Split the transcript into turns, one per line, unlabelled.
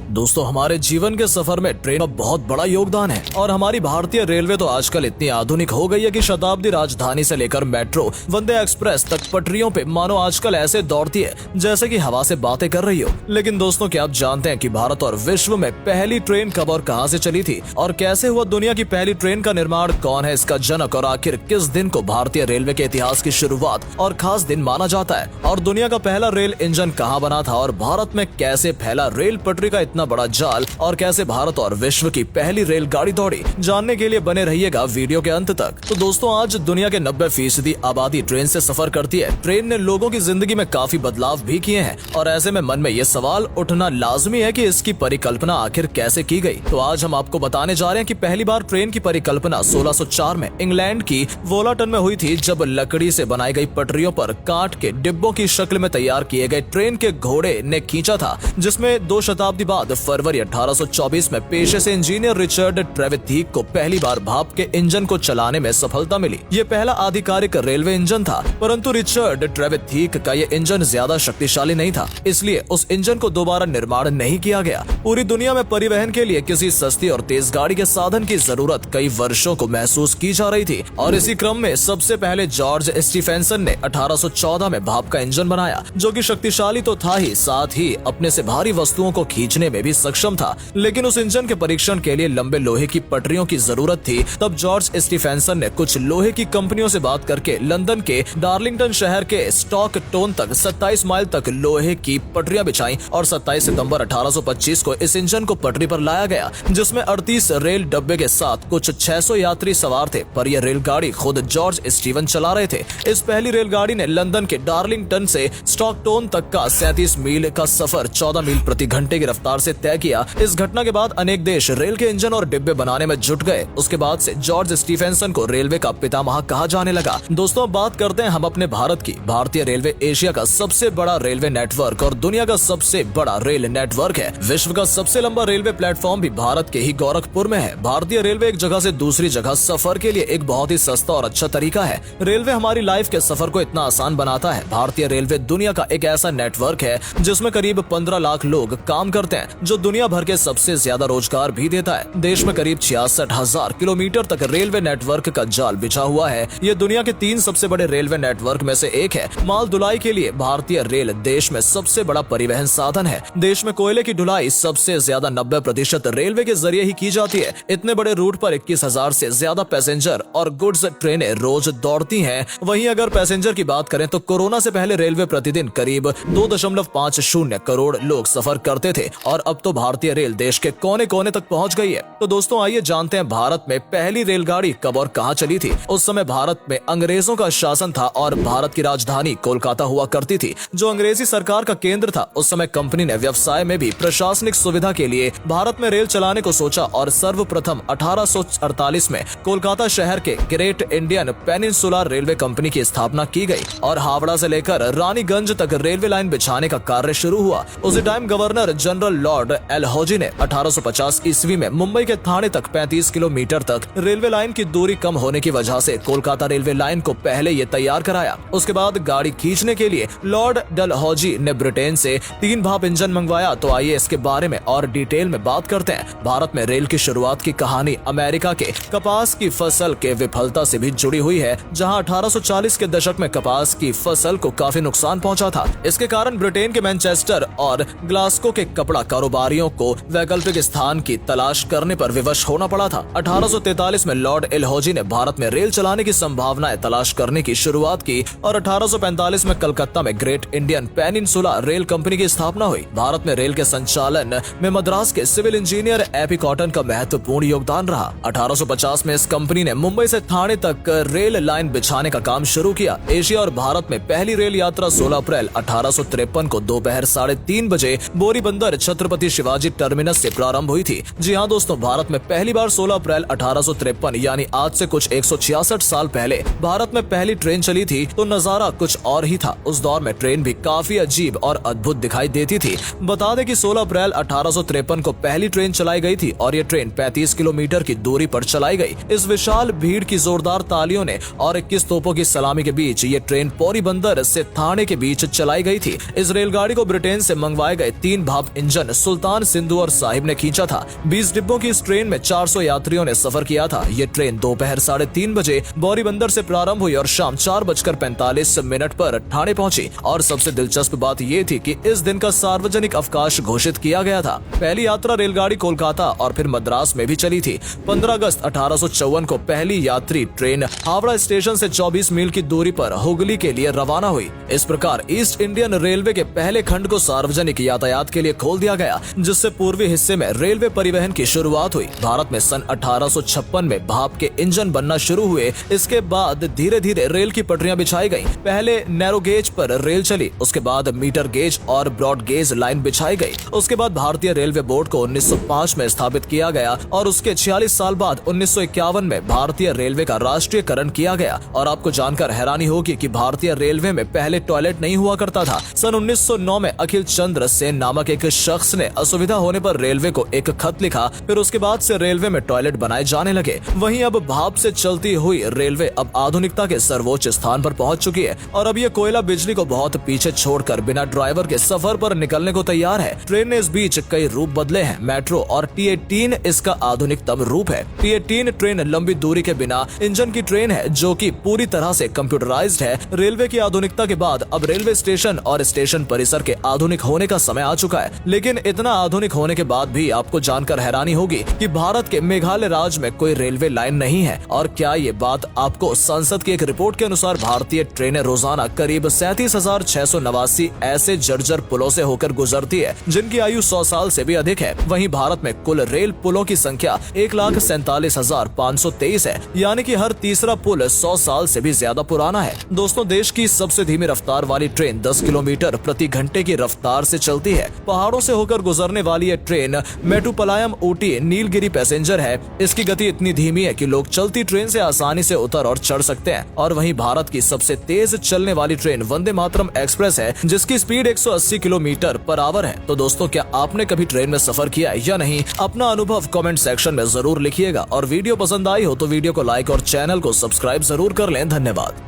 दोस्तों, हमारे जीवन के सफर में ट्रेन का बहुत बड़ा योगदान है और हमारी भारतीय रेलवे तो आजकल इतनी आधुनिक हो गई है कि शताब्दी राजधानी से लेकर मेट्रो, वंदे एक्सप्रेस तक पटरियों पे मानो आजकल ऐसे दौड़ती है जैसे कि हवा से बातें कर रही हो। लेकिन दोस्तों, क्या आप जानते हैं कि भारत और विश्व में पहली ट्रेन कब और कहां से चली थी और कैसे हुआ दुनिया की पहली ट्रेन का निर्माण, कौन है इसका जनक और आखिर किस दिन को भारतीय रेलवे के इतिहास की शुरुआत और खास दिन माना जाता है, और दुनिया का पहला रेल इंजन कहां बना था और भारत में कैसे फैला रेल पटरी का इतना बड़ा जाल और कैसे भारत और विश्व की पहली रेलगाड़ी दौड़ी। जानने के लिए बने रहिएगा वीडियो के अंत तक। तो दोस्तों, आज दुनिया के 90% आबादी ट्रेन से सफर करती है। ट्रेन ने लोगों की जिंदगी में काफी बदलाव भी किए हैं और ऐसे में मन में ये सवाल उठना लाजमी है कि इसकी परिकल्पना आखिर कैसे की गई। तो आज हम आपको बताने जा रहे हैं कि पहली बार ट्रेन की परिकल्पना 1604 में इंग्लैंड की वोलाटन में हुई थी, जब लकड़ी से बनाई गई पटरियों पर काट के डिब्बों की शक्ल में तैयार किए गए ट्रेन के घोड़े ने खींचा था, जिसमें 2 शताब्दी बाद फरवरी 1824 में पेशे से इंजीनियर रिचर्ड ट्रेविथीक को पहली बार भाप के इंजन को चलाने में सफलता मिली। ये पहला आधिकारिक रेलवे इंजन था, परंतु रिचर्ड ट्रेविथीक का ये इंजन ज्यादा शक्तिशाली नहीं था, इसलिए उस इंजन को दोबारा निर्माण नहीं किया गया। पूरी दुनिया में परिवहन के लिए किसी सस्ती और तेज गाड़ी के साधन की जरूरत कई वर्षों को महसूस की जा रही थी और इसी क्रम में सबसे पहले जॉर्ज स्टीफेंसन ने 1814 में भाप का इंजन बनाया, जो कि शक्तिशाली तो था ही, साथ ही अपने से भारी वस्तुओं को खींचने में भी सक्षम था। लेकिन उस इंजन के परीक्षण के लिए लंबे लोहे की पटरियों की जरूरत थी। तब जॉर्ज स्टीफेंसन ने कुछ लोहे की कंपनियों से बात करके लंदन के डार्लिंगटन शहर के स्टॉकटोन तक 27 माइल तक लोहे की पटरियां बिछाई और 27 सितंबर 1825 को इस इंजन को पटरी पर लाया गया, जिसमें 38 रेल डब्बे के साथ कुछ 600 यात्री सवार थे, पर यह रेलगाड़ी खुद जॉर्ज स्टीवन चला रहे थे। इस पहली रेलगाड़ी ने लंदन के डार्लिंगटन से स्टॉकटोन तक का 37 मील का सफर 14 मील प्रति घंटे की रफ्तार से तय किया। इस घटना के बाद अनेक देश रेल के इंजन और डिब्बे बनाने में जुट गए। उसके बाद से जॉर्ज स्टीफेंसन को रेलवे का पितामह कहा जाने लगा। दोस्तों, अब बात करते हैं हम अपने भारत की। भारतीय रेलवे एशिया का सबसे बड़ा रेलवे नेटवर्क और दुनिया का सबसे बड़ा रेल नेटवर्क है। विश्व का सबसे लंबा रेलवे प्लेटफॉर्म भी भारत के ही गोरखपुर में है। भारतीय रेलवे एक जगह से दूसरी जगह सफर के लिए एक बहुत ही सस्ता और अच्छा तरीका है। रेलवे हमारी लाइफ के सफर को इतना आसान बनाता है। भारतीय रेलवे दुनिया का एक ऐसा नेटवर्क है जिसमें करीब 15 लाख लोग काम करते हैं, जो दुनिया भर के सबसे ज्यादा रोजगार भी देता है। देश में करीब 66,000 किलोमीटर तक रेलवे नेटवर्क का जाल बिछा हुआ है। ये दुनिया के 3 सबसे बड़े रेलवे नेटवर्क में से एक है। माल ढुलाई के लिए भारतीय रेल देश में सबसे बड़ा परिवहन साधन है। देश में कोयले की ढुलाई सबसे ज्यादा 90% रेलवे के जरिए ही की जाती है। इतने बड़े रूट पर 21,000 से ज्यादा पैसेंजर और गुड्स ट्रेनें रोज दौड़ती हैं। वहीं अगर पैसेंजर की बात करें तो कोरोना से पहले रेलवे प्रतिदिन करीब 2.50 करोड़ लोग सफर करते थे और अब तो भारतीय रेल देश के कोने कोने तक पहुंच गई है। तो दोस्तों, आइए जानते हैं भारत में पहली रेलगाड़ी कब और कहां चली थी। उस समय भारत में अंग्रेजों का शासन था और भारत की राजधानी कोलकाता हुआ करती थी, जो अंग्रेजी सरकार का केंद्र था। उस समय कंपनी ने व्यवसाय में भी प्रशासनिक सुविधा के लिए भारत में रेल चलाने को सोचा और सर्वप्रथम 1848 में कोलकाता शहर के great Indian peninsular railway company की स्थापना की गई और हावड़ा से लेकर रानीगंज तक रेलवे लाइन बिछाने का कार्य शुरू हुआ। उसी टाइम गवर्नर जनरल लॉर्ड एलहौजी ने 1850 ईस्वी में मुंबई के थाने तक 35 किलोमीटर तक रेलवे लाइन की दूरी कम होने की वजह से कोलकाता रेलवे लाइन को पहले ये तैयार कराया। उसके बाद गाड़ी खींचने के लिए लॉर्ड डलहौजी ने ब्रिटेन से 3 भाप इंजन मंगवाया। तो आइए इसके बारे में और डिटेल में बात करते हैं। भारत में रेल की शुरुआत की कहानी अमेरिका के कपास की फसल के विफलता से भी जुड़ी हुई है, जहां 1840 के दशक में कपास की फसल को काफी नुकसान पहुंचा था। इसके कारण ब्रिटेन के मैनचेस्टर और ग्लासगो के कपड़ा कारोबारियों को वैकल्पिक स्थान की तलाश करने पर विवश होना पड़ा था। 1843 में लॉर्ड एलहौजी ने भारत में रेल चलाने की संभावनाएं तलाश करने की शुरुआत की और 1845 में कलकत्ता में great Indian peninsula rail company की स्थापना हुई। भारत में रेल के संचालन में मद्रास के सिविल इंजीनियर एपी कॉटन का महत्वपूर्ण योगदान रहा। 1850 में इस कंपनी ने मुंबई से थाने तक रेल लाइन बिछाने का काम शुरू किया। एशिया और भारत में पहली रेल यात्रा 16 अप्रैल 1853 को दोपहर 3:30 बजे बोरीबंदर छत्रपति शिवाजी टर्मिनस से प्रारंभ हुई थी। जी हाँ दोस्तों, भारत में पहली बार 16 अप्रैल 1853 यानी आज से कुछ 166 साल पहले भारत में पहली ट्रेन चली थी। तो नजारा कुछ और ही था। उस दौर में ट्रेन भी काफी अजीब और अद्भुत दिखाई देती थी। बता दें कि 16 अप्रैल 1853 को पहली ट्रेन चलाई गई थी और ये ट्रेन 35 किलोमीटर की दूरी पर चलाई गई। इस विशाल भीड़ की जोरदार तालियों ने और 21 तोपों की सलामी के बीच ये ट्रेन पोरबंदर से थाने के बीच चलाई गई थी। इस रेलगाड़ी को ब्रिटेन से मंगवाए गए 3 भाप इंजन सुल्तान सिंधु और साहिब ने खींचा था। 20 डिब्बों की इस ट्रेन में 400 यात्रियों ने सफर किया था। ये ट्रेन दोपहर 3:30 बजे बौरी बंदर से प्रारंभ हुई और शाम 4:45 पर ठाणे पहुंची। और सबसे दिलचस्प बात ये थी कि इस दिन का सार्वजनिक अवकाश घोषित किया गया था। पहली यात्रा रेलगाड़ी कोलकाता और फिर मद्रास में भी चली थी। 15 अगस्त 1854 को पहली यात्री ट्रेन हावड़ा स्टेशन से 24 मील की दूरी पर हुगली के लिए रवाना हुई। इस प्रकार ईस्ट इंडियन रेलवे के पहले खंड को सार्वजनिक यातायात के लिए खोल दिया गया, जिससे पूर्वी हिस्से में रेलवे परिवहन की शुरुआत हुई। भारत में सन 1856 में भाप के इंजन बनना शुरू हुए। इसके बाद धीरे धीरे रेल की पटरियां बिछाई गईं। पहले नैरो गेज पर रेल चली, उसके बाद मीटर गेज और ब्रॉड गेज लाइन बिछाई गई। उसके बाद भारतीय रेलवे बोर्ड को 1905 में स्थापित किया गया और उसके 46 साल बाद 1951 में भारतीय रेलवे का राष्ट्रीयकरण किया गया। और आपको जानकर हैरानी होगी कि भारतीय रेलवे में पहले टॉयलेट नहीं हुआ करता था। सन 1909 में अखिल चंद्र सेन नामक एक शख्स ने असुविधा होने पर रेलवे को एक खत लिखा। फिर उसके बाद से रेलवे में टॉयलेट बनाए जाने लगे। वहीं अब भाप से चलती हुई रेलवे अब आधुनिकता के सर्वोच्च स्थान पर पहुंच चुकी है और अब ये कोयला बिजली को बहुत पीछे छोड़कर बिना ड्राइवर के सफर पर निकलने को तैयार है। ट्रेन ने इस बीच कई रूप बदले हैं। मेट्रो और T18 इसका आधुनिकतम रूप है। T18 ट्रेन लंबी दूरी के बिना इंजन की ट्रेन है जो कि पूरी तरह से कंप्यूटराइज्ड है। रेलवे की आधुनिकता के बाद अब रेलवे स्टेशन और स्टेशन परिसर के आधुनिक होने का समय आ चुका है। लेकिन इतना आधुनिक होने के बाद भी आपको जानकर हैरानी होगी कि भारत के मेघालय राज्य में कोई रेलवे लाइन नहीं है। और क्या ये बात आपको संसद की एक रिपोर्ट के अनुसार भारतीय ट्रेनें रोजाना करीब 37,689 ऐसे जर्जर पुलों से होकर गुजरती है जिनकी आयु 100 साल से भी अधिक है। वहीं भारत में कुल रेल पुलों की संख्या 1,47,523 है, यानी कि हर तीसरा पुल 100 साल से भी ज्यादा पुराना है। दोस्तों, देश की सबसे धीमी रफ्तार वाली ट्रेन 10 किलोमीटर प्रति घंटे की रफ्तार से चलती है। पहाड़ों से होकर गुजरने वाली ये ट्रेन मेटुपलायम ऊटी नीलगिरी पैसेंजर है। इसकी गति इतनी धीमी है कि लोग चलती ट्रेन से आसानी से उतर और चढ़ सकते हैं। और वहीं भारत की सबसे तेज चलने वाली ट्रेन वंदे मातरम एक्सप्रेस है, जिसकी स्पीड 180 किलोमीटर पर आवर है। तो दोस्तों, क्या आपने कभी ट्रेन में सफर किया है या नहीं? अपना अनुभव कमेंट सेक्शन में जरूर लिखिएगा। और वीडियो पसंद आई हो तो वीडियो को लाइक और चैनल को सब्सक्राइब जरूर कर लें। धन्यवाद।